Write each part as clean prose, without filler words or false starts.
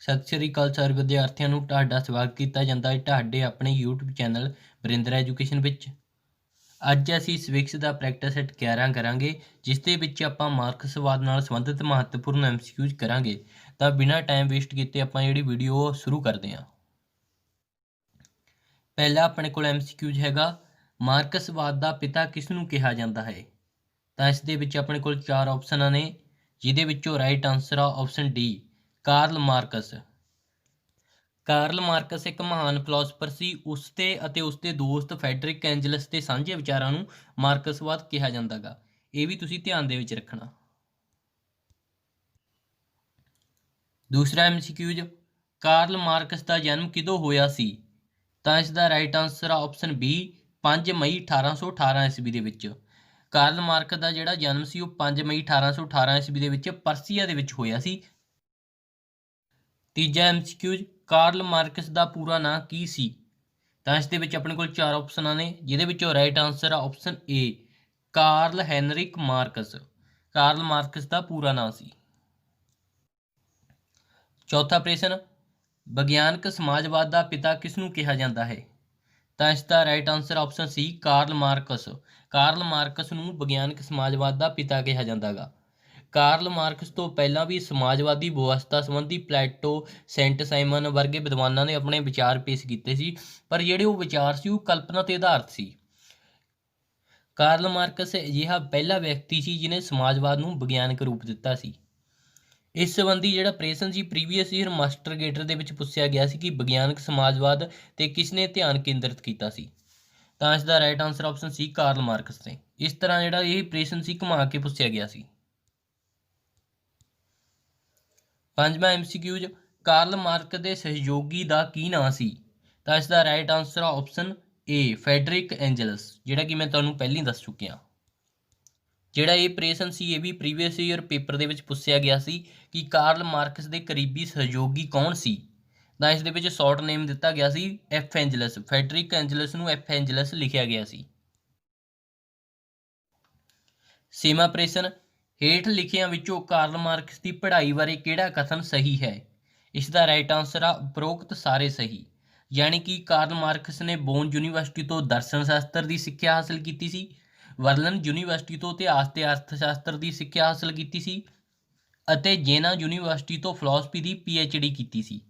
ਸਤਿ ਸ਼੍ਰੀ ਅਕਾਲ ਸਾਰੇ ਵਿਦਿਆਰਥੀਆਂ ਨੂੰ ਤੁਹਾਡਾ ਸਵਾਗਤ ਕੀਤਾ ਜਾਂਦਾ ਹੈ ਤੁਹਾਡੇ ਆਪਣੇ YouTube ਚੈਨਲ ਵਰਿੰਦਰ ਐਜੂਕੇਸ਼ਨ ਵਿੱਚ। ਅੱਜ ਅਸੀਂ ਸਵਿਕਸ ਦਾ ਪ੍ਰੈਕਟਿਸ ਸੈੱਟ 11 ਕਰਾਂਗੇ, ਜਿਸ ਦੇ ਵਿੱਚ ਆਪਾਂ ਮਾਰਕਸਵਾਦ ਨਾਲ ਸੰਬੰਧਿਤ ਮਹੱਤਵਪੂਰਨ MCQs ਕਰਾਂਗੇ। ਤਾਂ ਬਿਨਾਂ ਟਾਈਮ ਵੇਸਟ ਕੀਤੇ ਆਪਾਂ ਜਿਹੜੀ ਵੀਡੀਓ ਸ਼ੁਰੂ ਕਰਦੇ ਹਾਂ। ਪਹਿਲਾ ਆਪਣੇ ਕੋਲ MCQs ਹੈਗਾ, ਮਾਰਕਸਵਾਦ ਦਾ ਪਿਤਾ ਕਿਸ ਨੂੰ ਕਿਹਾ ਜਾਂਦਾ ਹੈ। ਤਾਂ ਇਸ ਦੇ ਵਿੱਚ ਆਪਣੇ ਕੋਲ 4 ਆਪਸ਼ਨਾਂ ਨੇ, ਜਿਹਦੇ ਵਿੱਚੋਂ ਰਾਈਟ ਆਨਸਰ ਆ option D, Karl Marx. Karl Marx ਇੱਕ ਮਹਾਨ ਫਿਲਾਸਫਰ ਸੀ। ਉਸਦੇ ਅਤੇ ਉਸਦੇ ਦੋਸਤ ਫੈਡਰਿਕ ਐਂਜਲਸ ਦੇ ਸਾਂਝੇ ਵਿਚਾਰਾਂ ਨੂੰ ਮਾਰਕਸਵਾਦ ਕਿਹਾ ਜਾਂਦਾ ਗਾ। ਇਹ ਵੀ ਤੁਸੀਂ ਧਿਆਨ ਦੇ ਵਿੱਚ ਰੱਖਣਾ। ਦੂਸਰਾ MCQs, ਕਾਰਲ ਮਾਰਕਸ ਦਾ ਜਨਮ ਕਿਦੋਂ ਹੋਇਆ ਸੀ। ਤਾਂ ਇਸ ਦਾ ਰਾਈਟ ਆਨਸਰ ਆ ਆਪਸ਼ਨ ਬੀ, 5 ਮਈ 1818 ਈਸਵੀ ਦੇ ਵਿੱਚ। ਕਾਰਲ ਮਾਰਕਸ ਦਾ ਜਿਹੜਾ ਜਨਮ ਸੀ ਉਹ 5 ਮਈ 1818 ਈਸਵੀ ਦੇ ਵਿੱਚ ਪਰਸੀਆ ਦੇ ਵਿੱਚ ਹੋਇਆ ਸੀ। ਤੀਜਾ MCQs, ਕਾਰਲ ਮਾਰਕਸ ਦਾ ਪੂਰਾ ਨਾਂ ਕੀ ਸੀ। ਤਾਂ ਇਸ ਦੇ ਵਿੱਚ ਆਪਣੇ ਕੋਲ 4 ਆਪਸ਼ਨਾਂ ਨੇ, ਜਿਹਦੇ ਵਿੱਚੋਂ ਰਾਈਟ ਆਨਸਰ ਆ option A, Karl Heinrich Marx. Karl Marx ਦਾ ਪੂਰਾ ਨਾਂ ਸੀ। ਚੌਥਾ ਪ੍ਰਸ਼ਨ, ਵਿਗਿਆਨਕ ਸਮਾਜਵਾਦ ਦਾ ਪਿਤਾ ਕਿਸ ਨੂੰ ਕਿਹਾ ਜਾਂਦਾ ਹੈ। ਤਾਂ ਇਸ ਦਾ right answer option C, Karl Marx. Karl Marx ਨੂੰ ਵਿਗਿਆਨਕ ਸਮਾਜਵਾਦ ਦਾ ਪਿਤਾ ਕਿਹਾ ਜਾਂਦਾ ਗਾ। ਕਾਰਲ ਮਾਰਕਸ ਤੋਂ ਪਹਿਲਾਂ ਵੀ ਸਮਾਜਵਾਦੀ ਵਿਵਸਥਾ ਸੰਬੰਧੀ ਪਲੈਟੋ, ਸੇਂਟ ਸਾਈਮਨ ਵਰਗੇ ਵਿਦਵਾਨਾਂ ਨੇ ਆਪਣੇ ਵਿਚਾਰ ਪੇਸ਼ ਕੀਤੇ ਸੀ, ਪਰ ਜਿਹੜੇ ਉਹ ਵਿਚਾਰ ਸੀ ਉਹ ਕਲਪਨਾ 'ਤੇ ਆਧਾਰਿਤ ਸੀ। ਕਾਰਲ ਮਾਰਕਸ ਅਜਿਹਾ ਪਹਿਲਾ ਵਿਅਕਤੀ ਸੀ ਜਿਹਨੇ ਸਮਾਜਵਾਦ ਨੂੰ ਵਿਗਿਆਨਕ ਰੂਪ ਦਿੱਤਾ ਸੀ। ਇਸ ਸੰਬੰਧੀ ਜਿਹੜਾ ਪ੍ਰਸ਼ਨ ਸੀ ਪ੍ਰੀਵੀਅਸ ਈਅਰ ਮਾਸਟਰ ਗੇਟਰ ਦੇ ਵਿੱਚ ਪੁੱਛਿਆ ਗਿਆ ਸੀ ਕਿ ਵਿਗਿਆਨਕ ਸਮਾਜਵਾਦ ਤੇ ਕਿਸ ਨੇ ਧਿਆਨ ਕੇਂਦਰਿਤ ਕੀਤਾ ਸੀ। ਤਾਂ ਇਸ ਦਾ right answer option C, Karl Marx ਨੇ। ਇਸ ਤਰ੍ਹਾਂ ਜਿਹੜਾ ਇਹ ਪ੍ਰਸ਼ਨ ਸੀ ਘੁਮਾ ਕੇ ਪੁੱਛਿਆ ਗਿਆ ਸੀ। ਪੰਜਵਾਂ MCQs, ਕਾਰਲ ਮਾਰਕਸ ਦੇ ਸਹਿਯੋਗੀ ਦਾ ਕੀ ਨਾਂ ਸੀ। ਤਾਂ ਇਸ ਦਾ ਰਾਈਟ ਆਨਸਰ ਆ ਆਪਸ਼ਨ ਏ, ਫੈਡਰਿਕ ਐਂਜਲਸ, ਜਿਹੜਾ ਕਿ ਮੈਂ ਤੁਹਾਨੂੰ ਪਹਿਲਾਂ ਹੀ ਦੱਸ ਚੁੱਕਿਆ। ਜਿਹੜਾ ਇਹ ਪ੍ਰਸ਼ਨ ਸੀ ਇਹ ਵੀ ਪ੍ਰੀਵੀਅਸ ਈਅਰ ਪੇਪਰ ਦੇ ਵਿੱਚ ਪੁੱਛਿਆ ਗਿਆ ਸੀ ਕਿ ਕਾਰਲ ਮਾਰਕਸ ਦੇ ਕਰੀਬੀ ਸਹਿਯੋਗੀ ਕੌਣ ਸੀ। ਤਾਂ ਇਸ ਦੇ ਵਿੱਚ ਸ਼ਾਰਟ ਨੇਮ ਦਿੱਤਾ ਗਿਆ ਸੀ ਐਫ ਐਂਜਲਸ। ਫੈਡਰਿਕ ਐਂਜਲਸ ਨੂੰ ਐਫ ਐਂਜਲਸ ਲਿਖਿਆ ਗਿਆ ਸੀ। ਛੇਵਾਂ ਪ੍ਰਸ਼ਨ, ਹੇਠ ਲਿਖਿਆਂ ਵਿੱਚੋਂ ਕਾਰਲ ਮਾਰਕਸ ਦੀ ਪੜ੍ਹਾਈ ਬਾਰੇ ਕਿਹੜਾ ਕਥਨ ਸਹੀ ਹੈ। ਇਸ ਦਾ ਰਾਈਟ ਆਨਸਰ ਆ ਉਪਰੋਕਤ ਸਾਰੇ ਸਹੀ। ਯਾਨੀ ਕਿ ਕਾਰਲ ਮਾਰਕਸ ਨੇ ਬੋਨ ਯੂਨੀਵਰਸਿਟੀ ਤੋਂ ਦਰਸ਼ਨ ਸ਼ਾਸਤਰ ਦੀ ਸਿੱਖਿਆ ਹਾਸਲ ਕੀਤੀ ਸੀ, ਬਰਲਿਨ ਯੂਨੀਵਰਸਿਟੀ ਤੋਂ ਇਤਿਹਾਸ ਤੇ ਅਰਥ ਸ਼ਾਸਤਰ ਦੀ ਸਿੱਖਿਆ ਹਾਸਲ ਕੀਤੀ ਸੀ ਅਤੇ ਜੇਨਾ ਯੂਨੀਵਰਸਿਟੀ ਤੋਂ ਫਿਲਾਸਫੀ ਦੀ PhD ਕੀਤੀ ਸੀ।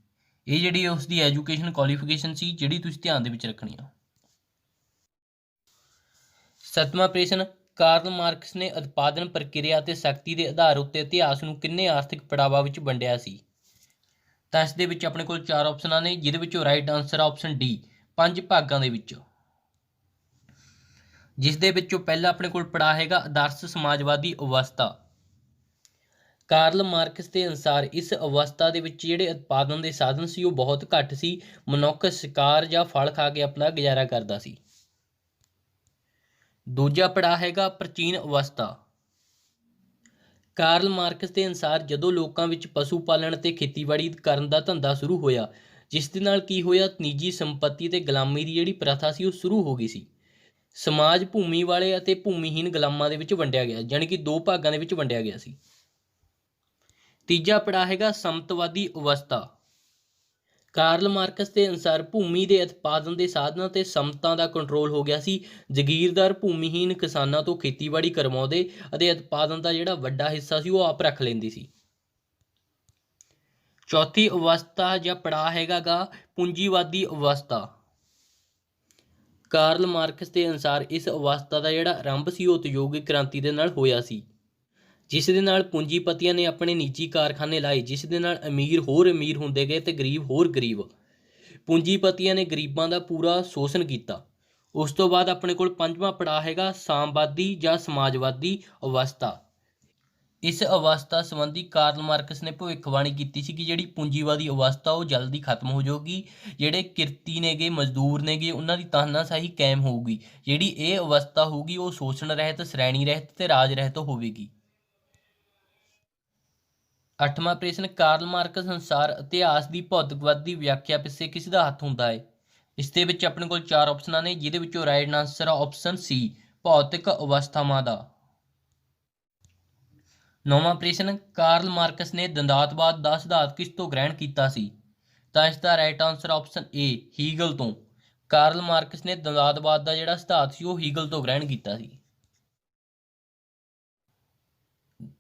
ਇਹ ਜਿਹੜੀ ਉਸ ਦੀ ਐਜੂਕੇਸ਼ਨ ਕੁਆਲੀਫਿਕੇਸ਼ਨ ਸੀ, ਜਿਹੜੀ ਤੁਸੀਂ ਧਿਆਨ ਦੇ ਵਿੱਚ ਰੱਖਣੀ ਆ। ਸੱਤਵਾਂ ਪ੍ਰਸ਼ਨ, ਕਾਰਲ ਮਾਰਕਸ ਨੇ ਉਤਪਾਦਨ ਪ੍ਰਕਿਰਿਆ ਅਤੇ ਸ਼ਕਤੀ ਦੇ ਆਧਾਰ ਉੱਤੇ ਇਤਿਹਾਸ ਨੂੰ ਕਿੰਨੇ ਆਰਥਿਕ ਪੜਾਵਾਂ ਵਿੱਚ ਵੰਡਿਆ ਸੀ। ਤਾਂ ਇਸ ਦੇ ਵਿੱਚ ਆਪਣੇ ਕੋਲ 4 ਆਪਸ਼ਨਾਂ ਨੇ, ਜਿਹਦੇ ਵਿੱਚੋਂ ਰਾਈਟ ਆਨਸਰ ਆ ਆਪਸ਼ਨ ਡੀ, 5 ਭਾਗਾਂ ਦੇ ਵਿੱਚ। ਜਿਸ ਦੇ ਵਿੱਚੋਂ ਪਹਿਲਾ ਆਪਣੇ ਕੋਲ ਪੜਾਅ ਹੈਗਾ ਆਦਰਸ਼ ਸਮਾਜਵਾਦੀ ਅਵਸਥਾ। ਕਾਰਲ ਮਾਰਕਸ ਦੇ ਅਨੁਸਾਰ ਇਸ ਅਵਸਥਾ ਦੇ ਵਿੱਚ ਜਿਹੜੇ ਉਤਪਾਦਨ ਦੇ ਸਾਧਨ ਸੀ ਉਹ ਬਹੁਤ ਘੱਟ ਸੀ। ਮਨੁੱਖ ਸ਼ਿਕਾਰ ਜਾਂ ਫਲ ਖਾ ਕੇ ਆਪਣਾ ਗੁਜ਼ਾਰਾ ਕਰਦਾ ਸੀ। ਦੂਜਾ ਪੜਾਅ ਹੈਗਾ ਪ੍ਰਾਚੀਨ ਅਵਸਥਾ। ਕਾਰਲ ਮਾਰਕਸ ਦੇ ਅਨੁਸਾਰ ਜਦੋਂ ਲੋਕਾਂ ਵਿੱਚ ਪਸ਼ੂ ਪਾਲਣ ਅਤੇ ਖੇਤੀਬਾੜੀ ਕਰਨ ਦਾ ਧੰਦਾ ਸ਼ੁਰੂ ਹੋਇਆ, ਜਿਸ ਦੇ ਨਾਲ ਕੀ ਹੋਇਆ, ਨਿੱਜੀ ਸੰਪત્ਤੀ ਤੇ ਗੁਲਾਮੀ ਦੀ ਜਿਹੜੀ ਪ੍ਰਥਾ ਸੀ ਉਹ ਸ਼ੁਰੂ ਹੋ ਗਈ ਸੀ। ਸਮਾਜ ਭੂਮੀ ਵਾਲੇ ਅਤੇ ਭੂਮੀਹੀਨ ਗੁਲਾਮਾਂ ਦੇ ਵਿੱਚ ਵੰਡਿਆ ਗਿਆ, ਯਾਨੀ ਕਿ 2 ਭਾਗਾਂ ਦੇ ਵਿੱਚ ਵੰਡਿਆ ਗਿਆ ਸੀ। ਤੀਜਾ ਪੜਾਅ ਹੈਗਾ ਸਮਤਵਾਦੀ ਅਵਸਥਾ। ਕਾਰਲ ਮਾਰਕਸ ਦੇ ਅਨੁਸਾਰ ਭੂਮੀ ਦੇ ਉਤਪਾਦਨ ਦੇ ਸਾਧਨਾਂ ਤੇ ਸਮਤਾ ਦਾ ਕੰਟਰੋਲ ਹੋ ਗਿਆ ਸੀ। ਜ਼ਗੀਰਦਾਰ ਭੂਮੀਹੀਨ ਕਿਸਾਨਾਂ ਤੋਂ ਖੇਤੀਬਾੜੀ ਕਰਵਾਉਂਦੇ ਅਤੇ ਉਤਪਾਦਨ ਦਾ ਜਿਹੜਾ ਵੱਡਾ ਹਿੱਸਾ ਸੀ ਉਹ ਆਪ ਰੱਖ ਲੈਂਦੀ ਸੀ। ਚੌਥੀ ਅਵਸਥਾ ਜਾਂ ਪੜਾਅ ਹੈਗਾ ਗਾ ਪੂੰਜੀਵਾਦੀ ਅਵਸਥਾ। ਕਾਰਲ ਮਾਰਕਸ ਦੇ ਅਨੁਸਾਰ ਇਸ ਅਵਸਥਾ ਦਾ ਜਿਹੜਾ ਆਰੰਭ ਸੀ ਉਹ ਉਦਯੋਗਿਕ ਕ੍ਰਾਂਤੀ ਦੇ ਨਾਲ ਹੋਇਆ ਸੀ, ਜਿਸ ਦੇ ਨਾਲ ਪੂੰਜੀਪਤੀਆਂ ਨੇ ਆਪਣੇ ਨਿੱਜੀ ਕਾਰਖਾਨੇ ਲਾਏ, ਜਿਸ ਦੇ ਨਾਲ ਅਮੀਰ ਹੋਰ ਅਮੀਰ ਹੁੰਦੇ ਗਏ ਤੇ ਗਰੀਬ ਹੋਰ ਗਰੀਬ। ਪੂੰਜੀਪਤੀਆਂ ਨੇ ਗਰੀਬਾਂ ਦਾ ਪੂਰਾ ਸ਼ੋਸ਼ਣ ਕੀਤਾ। ਉਸ ਤੋਂ ਬਾਅਦ ਆਪਣੇ ਕੋਲ 5ਵਾਂ ਪੜਾਅ ਹੈਗਾ ਸਾਮਵਾਦੀ ਜਾਂ ਸਮਾਜਵਾਦੀ ਅਵਸਥਾ। ਇਸ ਅਵਸਥਾ ਸੰਬੰਧੀ ਕਾਰਲ ਮਾਰਕਸ ਨੇ ਭਵਿੱਖਬਾਣੀ ਕੀਤੀ ਸੀ ਕਿ ਜਿਹੜੀ ਪੂੰਜੀਵਾਦੀ ਅਵਸਥਾ ਉਹ ਜਲਦੀ ਖਤਮ ਹੋ ਜਾਊਗੀ। ਜਿਹੜੇ ਕਿਰਤੀ ਨੇਗੇ, ਮਜ਼ਦੂਰ ਨੇਗੇ, ਉਹਨਾਂ ਦੀ ਤਾਨਾਸ਼ਾਹੀ ਕਾਇਮ ਹੋਊਗੀ। ਜਿਹੜੀ ਇਹ ਅਵਸਥਾ ਹੋਊਗੀ ਉਹ ਸ਼ੋਸ਼ਣ ਰਹਿਤ, ਸ਼੍ਰੇਣੀ ਰਹਿਤ ਤੇ ਰਾਜ ਰਹਿਤ ਹੋਵੇਗੀ। 8ਵਾਂ ਪ੍ਰਸ਼ਨ, ਕਾਰਲ ਮਾਰਕਸ ਅਨੁਸਾਰ ਇਤਿਹਾਸ ਦੀ ਭੌਤਿਕਵਾਦੀ ਵਿਆਖਿਆ ਪਿੱਛੇ ਕਿਸ ਦਾ ਹੱਥ ਹੁੰਦਾ ਹੈ। ਇਸ ਦੇ ਵਿੱਚ ਆਪਣੇ ਕੋਲ 4 ਆਪਸ਼ਨਾਂ ਨੇ, ਜਿਹਦੇ ਵਿੱਚੋਂ ਰਾਈਟ ਆਨਸਰ ਆ ਆਪਸ਼ਨ ਸੀ, ਭੌਤਿਕ ਅਵਸਥਾਵਾਂ ਦਾ। 9ਵਾਂ ਪ੍ਰਸ਼ਨ, ਕਾਰਲ ਮਾਰਕਸ ਨੇ ਦੰਦਾਤਵਾਦ ਦਾ ਸਿਧਾਂਤ ਕਿਸ ਤੋਂ ਗ੍ਰਹਿਣ ਕੀਤਾ ਸੀ? ਤਾਂ ਇਸ ਦਾ right answer option A, Hegel ਤੋਂ। ਕਾਰਲ ਮਾਰਕਸ ਨੇ ਦੰਦਾਤਵਾਦ ਦਾ ਜਿਹੜਾ ਸਿਧਾਂਤ ਸੀ ਉਹ ਹੀਗਲ ਤੋਂ ਗ੍ਰਹਿਣ ਕੀਤਾ ਸੀ।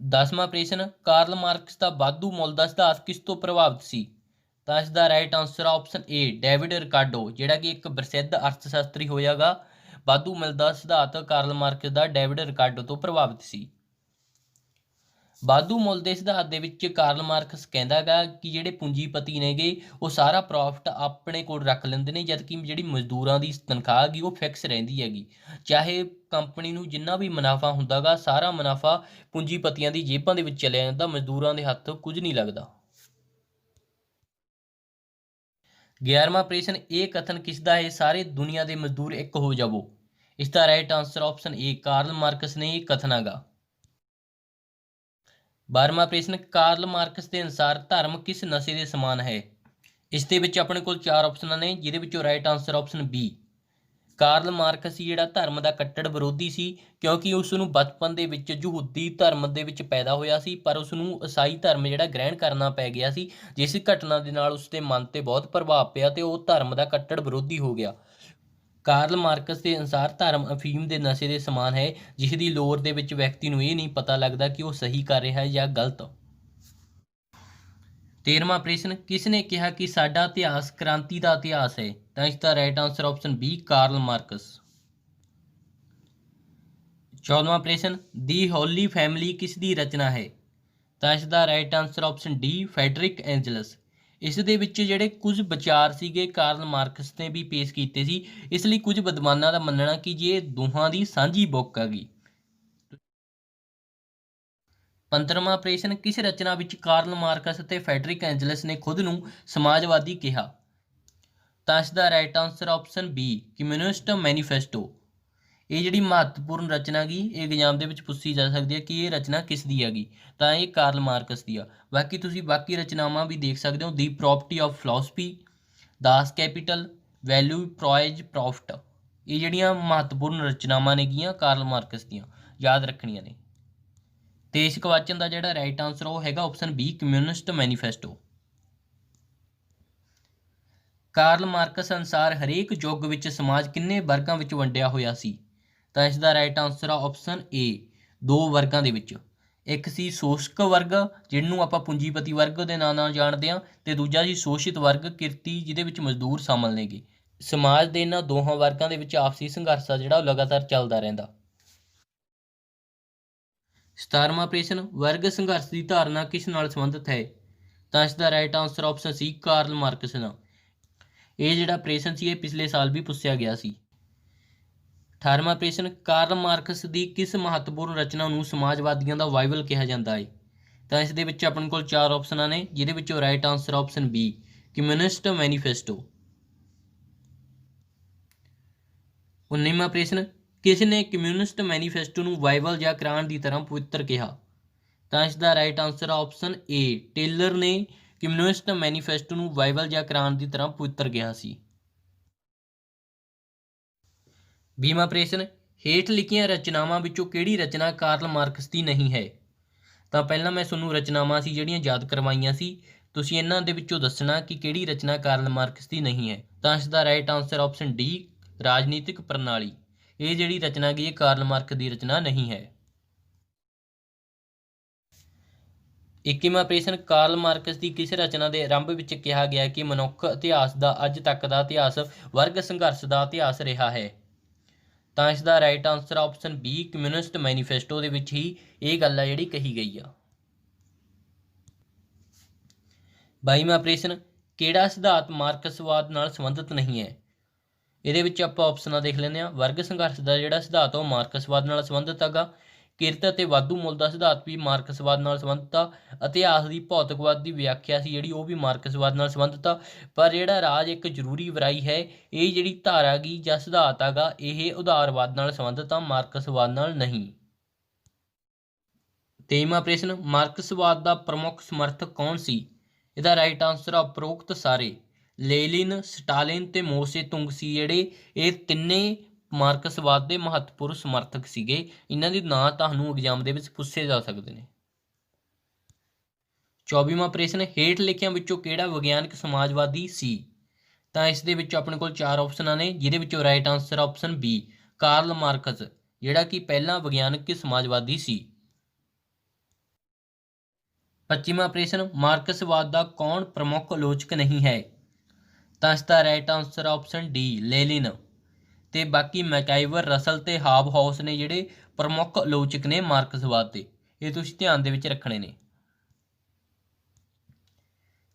10ਵਾਂ ਪ੍ਰਸ਼ਨ, ਕਾਰਲ ਮਾਰਕਸ ਦਾ ਵਾਧੂ ਮੁੱਲ ਦਾ ਸਿਧਾਂਤ ਕਿਸ ਤੋਂ ਪ੍ਰਭਾਵਿਤ ਸੀ? ਤਾਂ ਇਸ ਦਾ right answer option A, David Ricardo, ਜਿਹੜਾ ਕਿ ਇੱਕ ਪ੍ਰਸਿੱਧ ਅਰਥਸ਼ਾਸਤਰੀ ਹੋਇਆਗਾ। ਵਾਧੂ ਮੁੱਲ ਦਾ ਸਿਧਾਂਤ ਕਾਰਲ ਮਾਰਕਸ ਦਾ ਡੇਵਿਡ ਰਿਕਾਰਡੋ ਤੋਂ ਪ੍ਰਭਾਵਿਤ ਸੀ। ਵਾਧੂ ਮੁੱਲ ਦੇ ਸਿਧਾਂਤ ਦੇ ਵਿੱਚ ਕਾਰਲ ਮਾਰਕਸ ਕਹਿੰਦਾ ਗਾ ਕਿ ਜਿਹੜੇ ਪੂੰਜੀਪਤੀ ਨੇਗੇ ਉਹ ਸਾਰਾ ਪ੍ਰੋਫਿਟ ਆਪਣੇ ਕੋਲ ਰੱਖ ਲੈਂਦੇ ਨੇ, ਜਦ ਕਿ ਜਿਹੜੀ ਮਜ਼ਦੂਰਾਂ ਦੀ ਤਨਖਾਹ ਹੈਗੀ ਉਹ ਫਿਕਸ ਰਹਿੰਦੀ ਹੈਗੀ। ਚਾਹੇ ਕੰਪਨੀ ਨੂੰ ਜਿੰਨਾ ਵੀ ਮੁਨਾਫਾ ਹੁੰਦਾ ਗਾ, ਸਾਰਾ ਮੁਨਾਫਾ ਪੂੰਜੀਪਤੀਆਂ ਦੀ ਜੇਬਾਂ ਦੇ ਵਿੱਚ ਚਲਿਆ ਜਾਂਦਾ, ਮਜ਼ਦੂਰਾਂ ਦੇ ਹੱਥ ਕੁਝ ਨਹੀਂ ਲੱਗਦਾ। 11ਵਾਂ ਪ੍ਰਸ਼ਨ, ਇਹ ਕਥਨ ਕਿਸ ਦਾ ਹੈ? ਸਾਰੇ ਦੁਨੀਆ ਦੇ ਮਜ਼ਦੂਰ ਇੱਕ ਹੋ ਜਾਵੋ। ਇਸ ਦਾ right answer option A, Karl Marx ਨੇ ਇਹ ਕਥਨ ਹੈਗਾ। 12ਵਾਂ ਪ੍ਰਸ਼ਨ, ਕਾਰਲ ਮਾਰਕਸ ਦੇ ਅਨੁਸਾਰ ਧਰਮ ਕਿਸ ਨਸ਼ੇ ਦੇ ਸਮਾਨ ਹੈ? ਇਸ ਦੇ ਵਿੱਚ ਆਪਣੇ ਕੋਲ 4 ਆਪਸ਼ਨਾਂ ਨੇ, ਜਿਹਦੇ ਵਿੱਚੋਂ right answer option B. Karl Marx ਸੀ ਜਿਹੜਾ ਧਰਮ ਦਾ ਕੱਟੜ ਵਿਰੋਧੀ ਸੀ, ਕਿਉਂਕਿ ਉਸ ਨੂੰ ਬਚਪਨ ਦੇ ਵਿੱਚ ਯਹੂਦੀ ਧਰਮ ਦੇ ਵਿੱਚ ਪੈਦਾ ਹੋਇਆ ਸੀ, ਪਰ ਉਸ ਨੂੰ ਈਸਾਈ ਧਰਮ ਜਿਹੜਾ ਗ੍ਰਹਿਣ ਕਰਨਾ ਪੈ ਗਿਆ ਸੀ, ਜਿਸ ਘਟਨਾ ਦੇ ਨਾਲ ਉਸ ਦੇ ਮਨ 'ਤੇ ਬਹੁਤ ਪ੍ਰਭਾਵ ਪਿਆ ਅਤੇ ਉਹ ਧਰਮ ਦਾ ਕੱਟੜ ਵਿਰੋਧੀ ਹੋ ਗਿਆ। ਕਾਰਲ ਮਾਰਕਸ ਦੇ ਅਨੁਸਾਰ ਧਰਮ ਅਫੀਮ ਦੇ ਨਸ਼ੇ ਦੇ ਸਮਾਨ ਹੈ, ਜਿਸ ਦੀ ਲੋੜ ਦੇ ਵਿੱਚ ਵਿਅਕਤੀ ਨੂੰ ਇਹ ਨਹੀਂ ਪਤਾ ਲੱਗਦਾ ਕਿ ਉਹ ਸਹੀ ਕਰ ਰਿਹਾ ਹੈ ਜਾਂ ਗਲਤ। 13ਵਾਂ ਪ੍ਰਸ਼ਨ, ਕਿਸ ਨੇ ਕਿਹਾ ਕਿ ਸਾਡਾ ਇਤਿਹਾਸ ਕ੍ਰਾਂਤੀ ਦਾ ਇਤਿਹਾਸ ਹੈ? ਤਾਂ ਇਸ ਦਾ right answer option B, Karl Marx. 14ਵਾਂ ਪ੍ਰਸ਼ਨ, ਦੀ ਹੋਲੀ ਫੈਮਿਲੀ ਕਿਸ ਦੀ ਰਚਨਾ ਹੈ? ਤਾਂ ਇਸ ਦਾ right answer option D, Friedrich Engels. ਇਸ ਦੇ ਵਿੱਚ ਜਿਹੜੇ ਕੁਝ ਵਿਚਾਰ ਸੀਗੇ ਕਾਰਲ ਮਾਰਕਸ ਨੇ ਵੀ ਪੇਸ਼ ਕੀਤੇ ਸੀ, ਇਸ ਲਈ ਕੁਝ ਵਿਦਵਾਨਾਂ ਦਾ ਮੰਨਣਾ ਕਿ ਇਹ ਦੋਹਾਂ ਦੀ ਸਾਂਝੀ ਬੁੱਕ ਹੈਗੀ। 15ਵਾਂ ਪ੍ਰਸ਼ਨ, ਕਿਸ ਰਚਨਾ ਵਿੱਚ ਕਾਰਲ ਮਾਰਕਸ ਅਤੇ ਫੈਡਰਿਕ ਐਂਜਲਸ ਨੇ ਖੁਦ ਨੂੰ ਸਮਾਜਵਾਦੀ ਕਿਹਾ? ਤਾਂ ਇਸ ਦਾ right answer option B, communist manifesto. ਇਹ ਜਿਹੜੀ ਮਹੱਤਵਪੂਰਨ ਰਚਨਾ ਗੀ, ਇਹ ਐਗਜ਼ਾਮ ਦੇ ਵਿੱਚ ਪੁੱਛੀ ਜਾ ਸਕਦੀ ਹੈ ਕਿ ਇਹ ਰਚਨਾ ਕਿਸ ਦੀ ਹੈਗੀ, ਤਾਂ ਇਹ ਕਾਰਲ ਮਾਰਕਸ ਦੀ ਆ। ਬਾਕੀ ਤੁਸੀਂ ਬਾਕੀ ਰਚਨਾਵਾਂ ਵੀ ਦੇਖ ਸਕਦੇ ਹੋ, the property of philosophy, Das Kapital, value price profit. ਇਹ ਜਿਹੜੀਆਂ ਮਹੱਤਵਪੂਰਨ ਰਚਨਾਵਾਂ ਨੇਗੀਆਂ ਕਾਰਲ ਮਾਰਕਸ ਦੀਆਂ, ਯਾਦ ਰੱਖਣੀਆਂ ਨੇ। ਤੇ ਇਸ ਕੁਐਸਚਨ ਦਾ ਜਿਹੜਾ ਰਾਈਟ ਆਨਸਰ ਉਹ ਹੈਗਾ option B, communist manifesto. Karl Marx ਅਨੁਸਾਰ ਹਰੇਕ ਯੁੱਗ ਵਿੱਚ ਸਮਾਜ ਕਿੰਨੇ ਵਰਗਾਂ ਵਿੱਚ ਵੰਡਿਆ ਹੋਇਆ ਸੀ? ਤਾਂ ਇਸ ਦਾ ਰਾਈਟ ਆਨਸਰ ਆ ਆਪਸ਼ਨ ਏ, 2 ਵਰਗਾਂ ਦੇ ਵਿੱਚ। ਇੱਕ ਸੀ ਸ਼ੋਸ਼ਕ ਵਰਗ, ਜਿਹਨੂੰ ਆਪਾਂ ਪੂੰਜੀਪਤੀ ਵਰਗ ਦੇ ਨਾਂ ਨਾਲ ਜਾਣਦੇ ਹਾਂ, ਤੇ ਦੂਜਾ ਸੀ ਸ਼ੋਸ਼ਿਤ ਵਰਗ, ਕਿਰਤੀ, ਜਿਹਦੇ ਵਿੱਚ ਮਜ਼ਦੂਰ ਸ਼ਾਮਲ ਨੇਗੇ। ਸਮਾਜ ਦੇ ਇਹਨਾਂ ਦੋਹਾਂ ਵਰਗਾਂ ਦੇ ਵਿੱਚ ਆਪਸੀ ਸੰਘਰਸ਼ ਆ ਜਿਹੜਾ ਉਹ ਲਗਾਤਾਰ ਚੱਲਦਾ ਰਹਿੰਦਾ। 17ਵਾਂ ਪ੍ਰਸ਼ਨ, ਵਰਗ ਸੰਘਰਸ਼ ਦੀ ਧਾਰਨਾ ਕਿਸ ਨਾਲ ਸੰਬੰਧਿਤ ਹੈ? ਤਾਂ ਇਸ ਦਾ right answer option C, Karl Marx ਨਾਲ। ਇਹ ਜਿਹੜਾ ਪ੍ਰਸ਼ਨ ਸੀ ਇਹ ਪਿਛਲੇ ਸਾਲ ਵੀ ਪੁੱਛਿਆ ਗਿਆ ਸੀ। 18ਵਾਂ ਪ੍ਰਸ਼ਨ, ਕਾਰਲ ਮਾਰਕਸ ਦੀ ਕਿਸ ਮਹੱਤਵਪੂਰਨ ਰਚਨਾ ਨੂੰ ਸਮਾਜਵਾਦੀਆਂ ਦਾ ਬਾਈਬਲ ਕਿਹਾ ਜਾਂਦਾ ਹੈ? ਤਾਂ ਇਸ ਦੇ ਵਿੱਚ ਆਪਣੇ ਕੋਲ 4 ਆਪਸ਼ਨਾਂ ਨੇ, ਜਿਹਦੇ ਵਿੱਚੋਂ right answer option B, communist manifesto. 19ਵਾਂ ਪ੍ਰਸ਼ਨ, ਕਿਸ ਨੇ ਕਮਿਊਨਿਸਟ ਮੈਨੀਫੈਸਟੋ ਨੂੰ ਬਾਈਬਲ ਜਾਂ ਕੁਰਾਨ ਦੀ ਤਰ੍ਹਾਂ ਪਵਿੱਤਰ ਕਿਹਾ? ਤਾਂ ਇਸ ਦਾ right answer option A, Taylor ਨੇ ਕਮਿਊਨਿਸਟ ਮੈਨੀਫੈਸਟੋ ਨੂੰ ਬਾਈਬਲ ਜਾਂ ਕੁਰਾਨ ਦੀ ਤਰ੍ਹਾਂ ਪਵਿੱਤਰ ਕਿਹਾ ਸੀ। 20ਵਾਂ ਪ੍ਰਸ਼ਨ, ਹੇਠ ਲਿਖੀਆਂ ਰਚਨਾਵਾਂ ਵਿੱਚੋਂ ਕਿਹੜੀ ਰਚਨਾ ਕਾਰਲ ਮਾਰਕਸ ਦੀ ਨਹੀਂ ਹੈ? ਤਾਂ ਪਹਿਲਾਂ ਮੈਂ ਤੁਹਾਨੂੰ ਰਚਨਾਵਾਂ ਸੀ ਜਿਹੜੀਆਂ ਯਾਦ ਕਰਵਾਈਆਂ ਸੀ, ਤੁਸੀਂ ਇਹਨਾਂ ਦੇ ਵਿੱਚੋਂ ਦੱਸਣਾ ਕਿ ਕਿਹੜੀ ਰਚਨਾ ਕਾਰਲ ਮਾਰਕਸ ਦੀ ਨਹੀਂ ਹੈ। ਤਾਂ ਇਸ ਦਾ ਰਾਈਟ ਆਨਸਰ ਆਪਸ਼ਨ ਡੀ, ਰਾਜਨੀਤਿਕ ਪ੍ਰਣਾਲੀ। ਇਹ ਜਿਹੜੀ ਰਚਨਾ ਗੀ ਇਹ ਕਾਰਲ ਮਾਰਕਸ ਦੀ ਰਚਨਾ ਨਹੀਂ ਹੈ। 21ਵਾਂ ਪ੍ਰਸ਼ਨ, ਕਾਰਲ ਮਾਰਕਸ ਦੀ ਕਿਸ ਰਚਨਾ ਦੇ ਆਰੰਭ ਵਿੱਚ ਕਿਹਾ ਗਿਆ ਕਿ ਮਨੁੱਖ ਇਤਿਹਾਸ ਦਾ ਅੱਜ ਤੱਕ ਦਾ ਇਤਿਹਾਸ ਵਰਗ ਸੰਘਰਸ਼ ਦਾ ਇਤਿਹਾਸ ਰਿਹਾ ਹੈ? ਤਾਂ ਇਸ ਦਾ right answer option B, communist manifesto ਦੇ ਵਿੱਚ ਹੀ ਇਹ ਗੱਲ ਆ ਜਿਹੜੀ ਕਹੀ ਗਈ ਆ। 22ਵਾਂ ਪ੍ਰਸ਼ਨ, ਕਿਹੜਾ ਸਿਧਾਂਤ ਮਾਰਕਸਵਾਦ ਨਾਲ ਸੰਬੰਧਿਤ ਨਹੀਂ ਹੈ? ਇਹਦੇ ਵਿੱਚ ਆਪਾਂ ਆਪਸ਼ਨਾਂ ਦੇਖ ਲੈਂਦੇ ਹਾਂ। ਵਰਗ ਸੰਘਰਸ਼ ਦਾ ਜਿਹੜਾ ਸਿਧਾਂਤ ਉਹ ਮਾਰਕਸਵਾਦ ਨਾਲ ਸੰਬੰਧਿਤ ਹੈਗਾ। ਕਿਰਤ ਅਤੇ ਵਾਧੂ ਮੁੱਲ ਦਾ ਸਿਧਾਂਤ ਵੀ ਮਾਰਕਸਵਾਦ ਨਾਲ ਸੰਬੰਧਿਤ ਆ। ਇਤਿਹਾਸ ਦੀ ਭੌਤਿਕਵਾਦ ਦੀ ਵਿਆਖਿਆ ਸੀ ਜਿਹੜੀ ਉਹ ਵੀ ਮਾਰਕਸਵਾਦ ਨਾਲ ਸੰਬੰਧਿਤ ਆ। ਪਰ ਜਿਹੜਾ ਰਾਜ ਇੱਕ ਜ਼ਰੂਰੀ ਬੁਰਾਈ ਹੈ, ਇਹ ਜਿਹੜੀ ਧਾਰਾ ਗੀ ਜਾਂ ਸਿਧਾਂਤ ਹੈਗਾ ਇਹ ਉਦਾਰਵਾਦ ਨਾਲ ਸੰਬੰਧਿਤ ਆ, ਮਾਰਕਸਵਾਦ ਨਾਲ ਨਹੀਂ। 23ਵਾਂ ਪ੍ਰਸ਼ਨ, ਮਾਰਕਸਵਾਦ ਦਾ ਪ੍ਰਮੁੱਖ ਸਮਰਥਕ ਕੌਣ ਸੀ? ਇਹਦਾ ਰਾਈਟ ਆਨਸਰ ਆ ਉਪਰੋਕਤ ਸਾਰੇ। ਲੈਨਿਨ, ਸਟਾਲਿਨ ਤੇ ਮੋ ਸੇ ਤੁੰਗ ਸੀ ਜਿਹੜੇ, ਇਹ ਤਿੰਨੇ ਮਾਰਕਸਵਾਦ ਦੇ ਮਹੱਤਵਪੂਰਨ ਸਮਰਥਕ ਸੀਗੇ। ਇਹਨਾਂ ਦੇ ਨਾਂ ਤੁਹਾਨੂੰ ਐਗਜ਼ਾਮ ਦੇ ਵਿੱਚ ਪੁੱਛੇ ਜਾ ਸਕਦੇ ਨੇ। 24ਵਾਂ ਪ੍ਰਸ਼ਨ, ਹੇਠ ਲਿਖਿਆਂ ਵਿੱਚੋਂ ਕਿਹੜਾ ਵਿਗਿਆਨਕ ਸਮਾਜਵਾਦੀ ਸੀ? ਤਾਂ ਇਸ ਦੇ ਵਿੱਚ ਆਪਣੇ ਕੋਲ 4 ਆਪਸ਼ਨਾਂ ਨੇ, ਜਿਹਦੇ ਵਿੱਚੋਂ right answer option B Karl Marx, ਜਿਹੜਾ ਕਿ ਪਹਿਲਾ ਵਿਗਿਆਨਕ ਸਮਾਜਵਾਦੀ ਸੀ। 25ਵਾਂ ਪ੍ਰਸ਼ਨ, ਮਾਰਕਸਵਾਦ ਦਾ ਕੌਣ ਪ੍ਰਮੁੱਖ ਆਲੋਚਕ ਨਹੀਂ ਹੈ? ਤਾਂ ਇਸ ਦਾ ਰਾਈਟ ਆਨਸਰ ਆਪਸ਼ਨ ਡੀ ਲੈਲਿਨ, ਤੇ ਬਾਕੀ ਮੈਕਾਈਵਰ, ਰਸਲ ਤੇ ਹਾਬਹੌਸ ਨੇ ਜਿਹੜੇ ਪ੍ਰਮੁੱਖ ਆਲੋਚਕ ਨੇ ਮਾਰਕਸਵਾਦ ਦੇ। ਇਹ ਤੁਸੀਂ ਧਿਆਨ ਦੇ ਵਿੱਚ ਰੱਖਣੇ ਨੇ।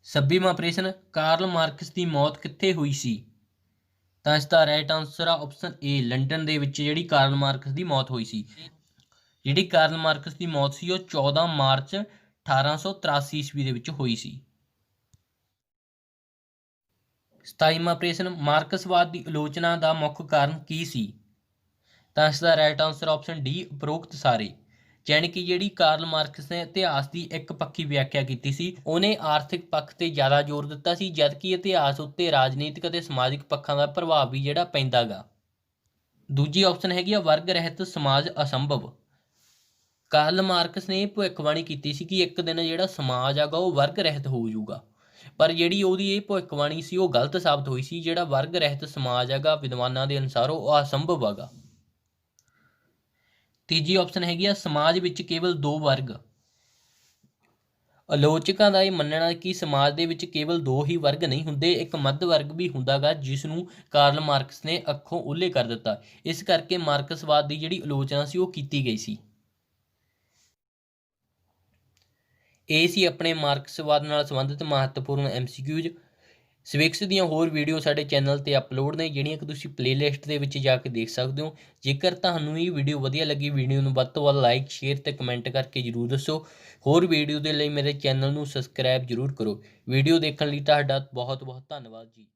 26ਵਾਂ ਪ੍ਰਸ਼ਨ, ਕਾਰਲ ਮਾਰਕਸ ਦੀ ਮੌਤ ਕਿੱਥੇ ਹੋਈ ਸੀ? ਤਾਂ ਇਸ ਦਾ ਰਾਈਟ ਆਨਸਰ ਆ ਆਪਸ਼ਨ ਏ ਲੰਡਨ ਦੇ ਵਿੱਚ ਜਿਹੜੀ ਕਾਰਲ ਮਾਰਕਸ ਦੀ ਮੌਤ ਹੋਈ ਸੀ। ਜਿਹੜੀ ਕਾਰਲ ਮਾਰਕਸ ਦੀ ਮੌਤ ਸੀ ਉਹ 14 ਮਾਰਚ 1883 ਈਸਵੀ ਦੇ ਵਿੱਚ ਹੋਈ ਸੀ। 27ਵਾਂ ਪ੍ਰਸ਼ਨ, ਮਾਰਕਸਵਾਦ ਦੀ ਆਲੋਚਨਾ ਦਾ ਮੁੱਖ ਕਾਰਨ ਕੀ ਸੀ? ਤਾਂ ਇਸ ਦਾ ਰਾਈਟ ਆਨਸਰ ਆਪਸ਼ਨ ਡੀ ਉਪਰੋਕਤ ਸਾਰੇ, ਯਾਨੀ ਕਿ ਜਿਹੜੀ ਕਾਰਲ ਮਾਰਕਸ ਨੇ ਇਤਿਹਾਸ ਦੀ ਇੱਕ ਪੱਖੀ ਵਿਆਖਿਆ ਕੀਤੀ ਸੀ, ਉਹਨੇ ਆਰਥਿਕ ਪੱਖ ਤੇ ਜ਼ਿਆਦਾ ਜ਼ੋਰ ਦਿੱਤਾ ਸੀ, ਜਦਕਿ ਇਤਿਹਾਸ ਉੱਤੇ ਰਾਜਨੀਤਿਕ ਅਤੇ ਸਮਾਜਿਕ ਪੱਖਾਂ ਦਾ ਪ੍ਰਭਾਵ ਵੀ ਜਿਹੜਾ ਪੈਂਦਾ ਗਾ। ਦੂਜੀ ਆਪਸ਼ਨ ਹੈਗੀ ਆ ਵਰਗ ਰਹਿਤ ਸਮਾਜ ਅਸੰਭਵ। ਕਾਰਲ ਮਾਰਕਸ ਨੇ ਭਵਿੱਖਬਾਣੀ ਕੀਤੀ ਸੀ ਕਿ ਇੱਕ ਦਿਨ ਜਿਹੜਾ ਸਮਾਜ ਹੈਗਾ ਉਹ ਵਰਗ ਰਹਿਤ ਹੋ ਜਾਊਗਾ, ਪਰ ਜਿਹੜੀ ਉਹਦੀ ਇਹ ਭਵਿੱਖਬਾਣੀ ਸੀ ਉਹ ਗਲਤ ਸਾਬਤ ਹੋਈ ਸੀ। ਜਿਹੜਾ ਵਰਗ ਰਹਿਤ ਸਮਾਜ ਹੈਗਾ ਵਿਦਵਾਨਾਂ ਦੇ ਅਨੁਸਾਰ ਉਹ ਅਸੰਭਵ ਹੈਗਾ। ਤੀਜੀ ਆਪਸ਼ਨ ਹੈਗੀ ਆ ਸਮਾਜ ਵਿੱਚ ਕੇਵਲ 2 ਵਰਗ। ਆਲੋਚਕਾਂ ਦਾ ਇਹ ਮੰਨਣਾ ਕਿ ਸਮਾਜ ਦੇ ਵਿੱਚ ਕੇਵਲ 2 ਹੀ ਵਰਗ ਨਹੀਂ ਹੁੰਦੇ, ਇੱਕ ਮੱਧ ਵਰਗ ਵੀ ਹੁੰਦਾ ਗਾ, ਜਿਸ ਨੂੰ ਕਾਰਲ ਮਾਰਕਸ ਨੇ ਅੱਖੋਂ ਓਹਲੇ ਕਰ ਦਿੱਤਾ। ਇਸ ਕਰਕੇ ਮਾਰਕਸਵਾਦ ਦੀ ਜਿਹੜੀ ਆਲੋਚਨਾ ਸੀ ਉਹ ਕੀਤੀ ਗਈ ਸੀ। ਇਹ ਸੀ ਆਪਣੇ ਮਾਰਕਸਵਾਦ ਨਾਲ ਸੰਬੰਧਿਤ ਮਹੱਤਵਪੂਰਨ MCQs। ਸਿਵਿਕਸ ਦੀਆਂ ਹੋਰ ਵੀਡੀਓ ਸਾਡੇ ਚੈਨਲ 'ਤੇ ਅਪਲੋਡ ਨੇ, ਜਿਹੜੀਆਂ ਕਿ ਤੁਸੀਂ ਪਲੇਲਿਸਟ ਦੇ ਵਿੱਚ ਜਾ ਕੇ ਦੇਖ ਸਕਦੇ ਹੋ। ਜੇਕਰ ਤੁਹਾਨੂੰ ਇਹ ਵੀਡੀਓ ਵਧੀਆ ਲੱਗੀ, ਵੀਡੀਓ ਨੂੰ ਵੱਧ ਤੋਂ ਵੱਧ ਲਾਈਕ, ਸ਼ੇਅਰ ਤੇ ਕਮੈਂਟ ਕਰਕੇ ਜ਼ਰੂਰ ਦੱਸੋ। ਹੋਰ ਵੀਡੀਓ ਦੇ ਲਈ ਮੇਰੇ ਚੈਨਲ ਨੂੰ ਸਬਸਕ੍ਰਾਈਬ ਜ਼ਰੂਰ ਕਰੋ। ਵੀਡੀਓ ਦੇਖਣ ਲਈ ਤੁਹਾਡਾ ਬਹੁਤ ਬਹੁਤ ਧੰਨਵਾਦ ਜੀ।